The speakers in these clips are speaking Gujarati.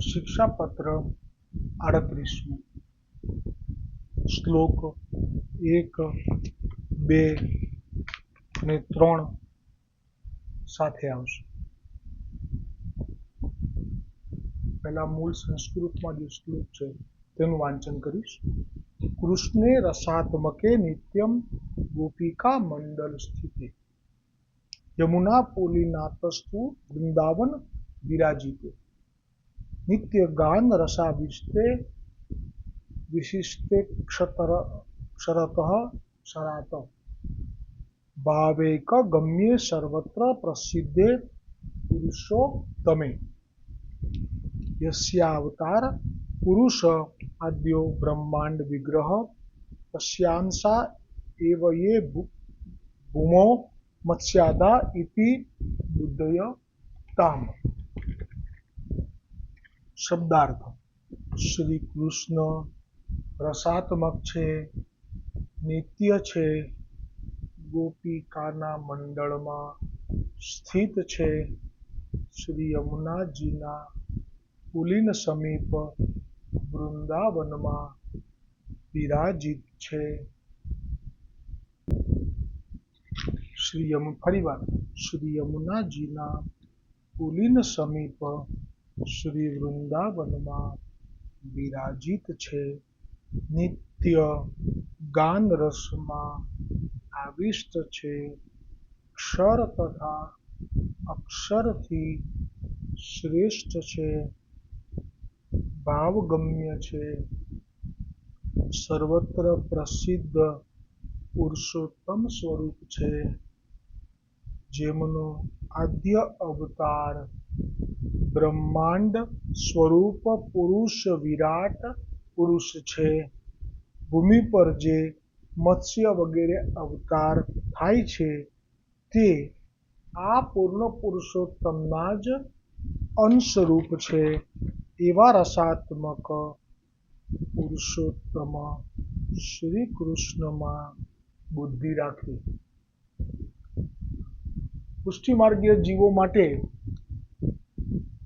શિક્ષાપત્ર 38 શ્લોક 1, 2 અને 3 સાથે આવશે. પહેલા મૂળ સંસ્કૃતમાં જે શ્લોક છે તેનું વાંચન કરીશ. કૃષ્ણે રસાત્મકે નિત્યમ ગોપિકા મંડળ સ્થિતે યમુના પોલીનાથસ્તુ વૃંદાવન વિરાજીતે નિત્ય ગાન રસાભિષ્ટે વિશિષ્ટે ક્ષરતઃ શરાત ભાવૈક ગમ્યે સર્વત્ર પ્રસિદ્ધે પુરુષોત્તમે યસ્યાવતાર પુરુષ આદ્યો બ્રહ્માંડ વિગ્રહ તસ્યાંસા એવ યે ભૂમો મત્સ્યાદા ઇતિ બુદ્ધય તામ. શબ્દાર્થ. શ્રી કૃષ્ણ રસાત્મક છે, નિત્ય છે, ગોપિકાના મંડળમાં સ્થિત છે, શ્રી યમુનાજીના પુલિન સમીપ વૃંદાવનમાં વિરાજિત છે. ફરીવાર શ્રી યમુનાજીના પુલિન સમીપ શ્રી વૃંદાવનમાં વિરાજિત છે. નિત્ય ગાન રસમાં આવિષ્ટ છે. ક્ષર તથા અક્ષરથી શ્રેષ્ઠ છે. ભાવગમ્ય છે. સર્વત્ર પ્રસિદ્ધ પુરુષોત્તમ સ્વરૂપ છે. જેમનો આદ્ય અવતાર બ્રહ્માંડ સ્વરૂપ પુરુષ વિરાટ પુરુષ છે. ભૂમિ પર જે મત્સ્ય વગેરે અવતાર થાય છે તે આ પૂર્ણ પુરુષોત્તમના જ અંશરૂપ છે. એવા રસાત્મક પુરુષોત્તમ શ્રી કૃષ્ણમાં બુદ્ધિ રાખવી. પુષ્ટિમાર્ગીય જીવો માટે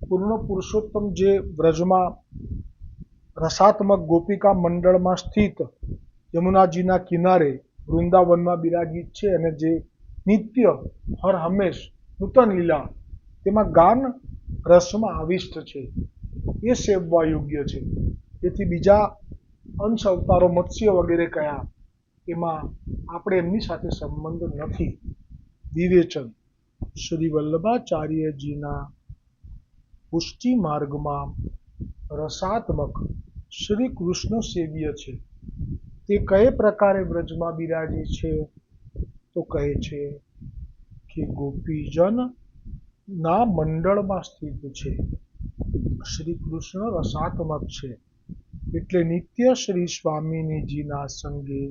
પૂર્ણ પુરુષોત્તમ જે વ્રજમાં રસાત્મક ગોપિકા મંડળમાં સ્થિત યમુનાજીના કિનારે વૃંદાવનમાં બિરાજિત છે અને જે નિત્ય હર હંમેશ નૂતન લીલા તેમાં ગાન રસમાં આવિષ્ટ છે, એ સેવવા યોગ્ય છે. તેથી બીજા અંશ અવતારો મત્સ્ય વગેરે કયા એમાં આપણે એમની સાથે સંબંધ નથી. વિવેચન. શ્રી વલ્લભાચાર્યજીના પુષ્ટિ માર્ગમાં રસાત્મક શ્રી કૃષ્ણ સેવ્ય છે. તે કયે પ્રકારે વ્રજમાં બિરાજે છે તો કહે છે કે ગોપીજન ના મંડળમાં સ્થિત છે. શ્રી કૃષ્ણ રસાત્મક છે એટલે નિત્ય શ્રી સ્વામિનીજીના સંગે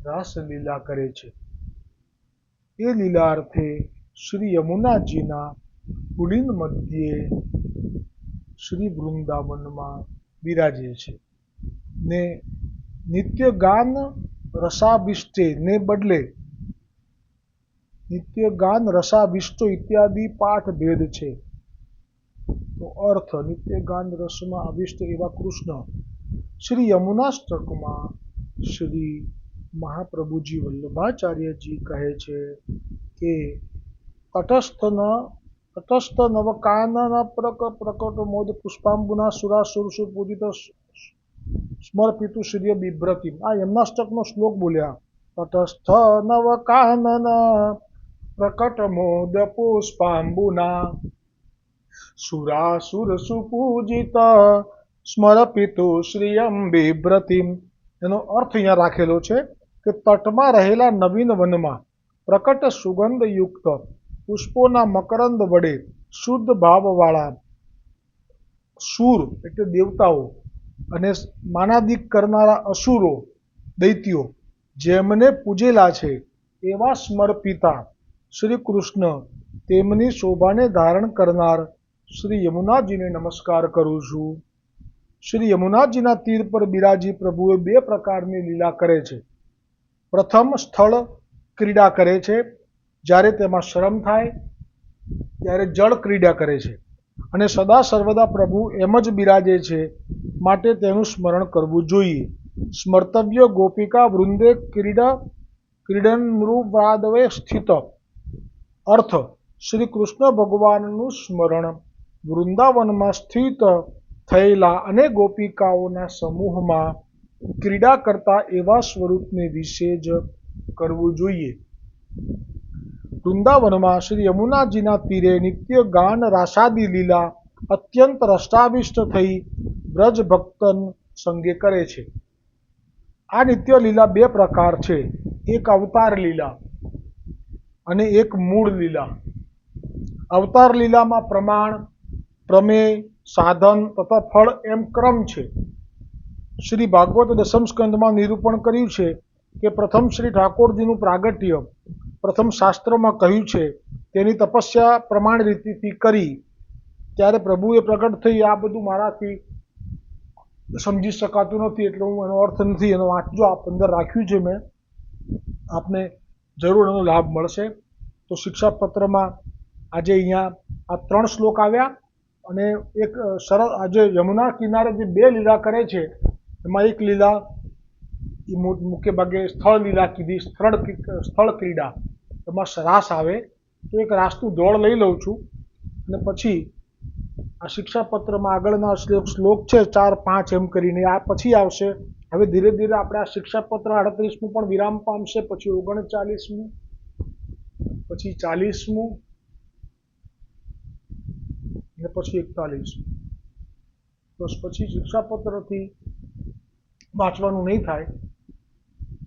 રાસલીલા કરે છે. એ લીલાર્થે શ્રી યમુનાજીના પુલિન મધ્યે શ્રી વૃંદાવનમાં બિરાજે છે. ને નિત્ય ગાન રસાભિષ્ટે ને બદલે નિત્ય ગાન રસાભિષ્ટો ઇત્યાદિ પાઠ ભેદ છે. તો અર્થ નિત્ય ગાન રસમાં અભિષ્ટ એવા કૃષ્ણ શ્રી યમુનાષ્ટકમાં શ્રી મહાપ્રભુજી વલ્લભાચાર્યજી કહે છે કે તટસ્થ નવકાનન પ્રકટ મોદ પુષ્પાંબુના સુરાસુર સુપૂજિત સ્મર્પિતુ શ્રીય બિભ્રતિ. આ યમનાષ્ટકનો શ્લોક બોલ્યા. તટસ્થ નવકાનન પ્રકટ મોદ પુષ્પાંબુના સુરાસુર સુપૂજિત સ્મર્પિતુ શ્રીયમ બિભ્રતિમ. એનો અર્થ અહીંયા રાખેલો છે કે તટમાં રહેલા નવીન વનમાં પ્રકટ સુગંધયુક્ત પુષ્પોના મકરંદ વડે શુદ્ધ ભાવવાળા સુર એટલે દેવતાઓ અને માનાદિક કરનારા અસુરો દૈત્યો જેમને પૂજેલા છે એવા સમર્પિતા શ્રી કૃષ્ણ તેમની શોભાને ધારણ કરનાર શ્રી યમુનાજીને નમસ્કાર કરું છું. શ્રી યમુનાજીના તીર પર બિરાજી પ્રભુએ બે પ્રકારની લીલા કરે છે. પ્રથમ સ્થળ ક્રીડા કરે છે, જ્યારે તેમાં શ્રમ થાય ત્યારે જળ ક્રીડા કરે છે. અને સદા સર્વદા પ્રભુ એમ જ બિરાજે છે, માટે તેનું સ્મરણ કરવું જોઈએ. સ્મર્તવ્ય ગોપિકા વૃંદે ક્રીડન નૃવાદવે સ્થિત. અર્થ: શ્રી કૃષ્ણ ભગવાનનું સ્મરણ વૃંદાવનમાં સ્થિત થયેલા અને ગોપિકાઓના સમૂહમાં ક્રીડા કરતા એવા સ્વરૂપને વિશે જ કરવું જોઈએ. વૃંદાવનમાં શ્રી યમુનાજીના તીરે નિત્ય ગાન રાસાદી લીલા અત્યંત રસાવિષ્ટ થઈ બ્રજ ભક્તન સંગે કરે છે. આ નિત્ય લીલા બે પ્રકાર છે, એક અવતાર લીલા અને એક મૂળ લીલા. અવતાર લીલામાં પ્રમાણ, પ્રમેય, સાધન તથા ફળ એમ ક્રમ છે. શ્રી ભાગવત દશમ સ્કંદમાં નિરૂપણ કર્યું છે કે પ્રથમ શ્રી ઠાકોરજીનું પ્રાગટ્ય પ્રથમ શાસ્ત્રમાં કહ્યું છે તેની તપસ્યા પ્રમાણ રીતિથી કરી, ત્યારે પ્રભુએ પ્રગટ થઈ આ બધું મારાથી સમજી શકાતું નથી, એટલે હું એનો અર્થ નથી, એનો વાંચજો. આપ અંદર રાખ્યું છે મેં, આપને જરૂર એનો લાભ મળશે. તો શિક્ષાપત્રમાં આજે અહીંયા આ 3 શ્લોક આવ્યા અને એક સરળ, આજે યમુના કિનારે જે 2 લીલા કરે છે એમાં એક લીલા એ મુખ્ય ભાગે સ્થળ લીલા કીધી, સ્થળ ક્રીડા, એમાં રાસ આવે. તો એક રાસનું દોડ લઈ લઉં છું અને પછી આ શિક્ષાપત્રમાં આગળના શ્લોક છે 4, 5 એમ કરીને આ પછી આવશે. હવે ધીરે ધીરે આપણે આ શિક્ષાપત્ર 38મું પણ વિરામ પામશે, પછી 39મું, પછી 40મું અને પછી 41. બસ પછી શિક્ષાપત્રથી વાંચવાનું નહીં થાય.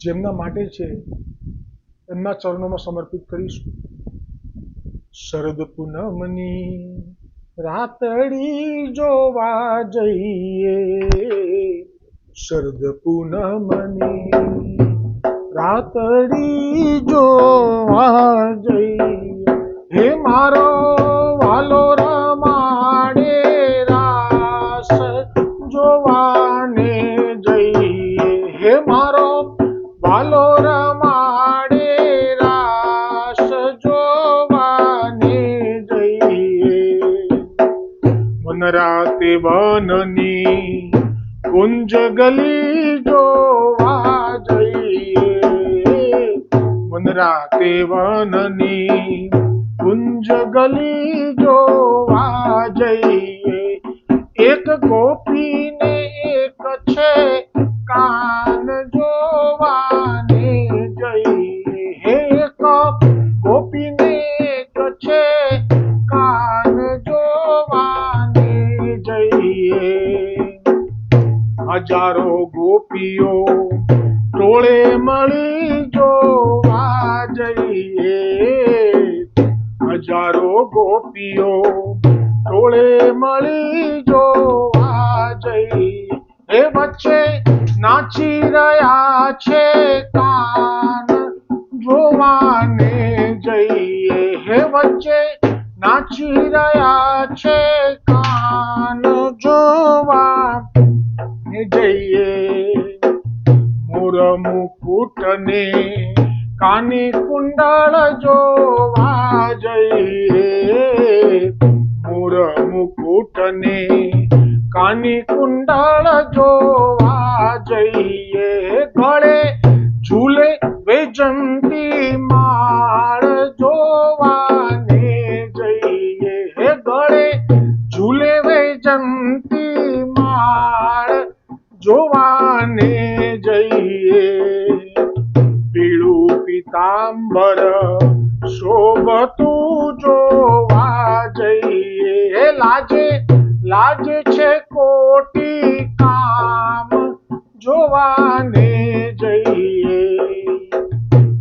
જેમના માટે છે એમના ચરણોમાં સમર્પિત કરીશું. શરદ પૂનમની રાતડી જોવા જઈએ, શરદ પૂનમની રાતડી જોવા જઈએ, હે મારો વાલો રમાડે રાસ જોવાને જઈએ, હે મારો વાલો રમાડે રાસ જોવાને જઈએ. વનરાતે વનની કુંજ ગલી જોવા જઈએ, વનરાતે વનની કુંજ ગલી જોવા જઈએ, એક ગોપીને એક છે કાન જોવાને જઈએ, એક ગોપીને એક છે કાન જોવાને જઈએ. હજારો ગોપીઓ ટોળે મળી જોવા જઈએ, હજારો ગોપીઓ ટોળે મળી જોવા જઈએ, એ વચ્ચે નાચી રહ્યા છે કાન જોવાને જઈએ, હે વચ્ચે નાચી રહ્યા છે કાન જોવાને જઈએ. મોર મુકુટને કાની કુંડળ જોવા જઈએ, મોર મુકુટને કાની કુંડળ જોવા જઈએ, ગળે ઝૂલે વૈજંતી માળ જોવાને જઈએ, ગળે ઝૂલે વૈજંતી માળ જોવાને જઈએ. પીળું પીતાંબર શોભતું જોવા જઈએ, લાજે લાજ છે કોટી કામ જોવાને જઈએ.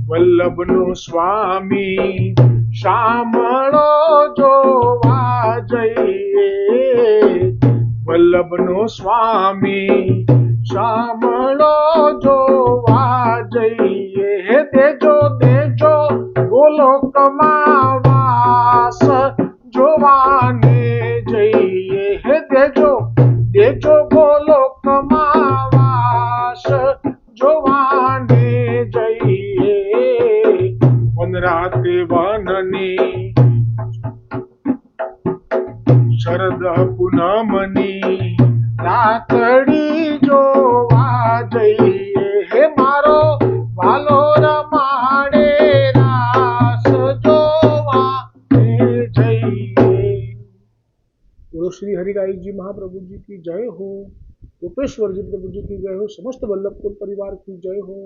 વલ્લભનો સ્વામી શામળો જોવા જઈએ, વલ્લભનો સ્વામી શામળો જોવા જઈએ, દેજો દેજો ગોલોકમાં વાસ જોવાને જઈએ, દેજો દેજો ગોલોકમાં વાસ જોવાને જઈએ. વનરાતે વનની શરદ રામની રાતડી જોવા જઈએ, હે મારો વાલો રમાડે રાસ જોવા જઈએ। बोलो श्री हरिराय जी महाप्रभु जी की जय हो, गोपेश्वर जी प्रभु जी की जय हो, समस्त वल्लभकुल परिवार की जय हो।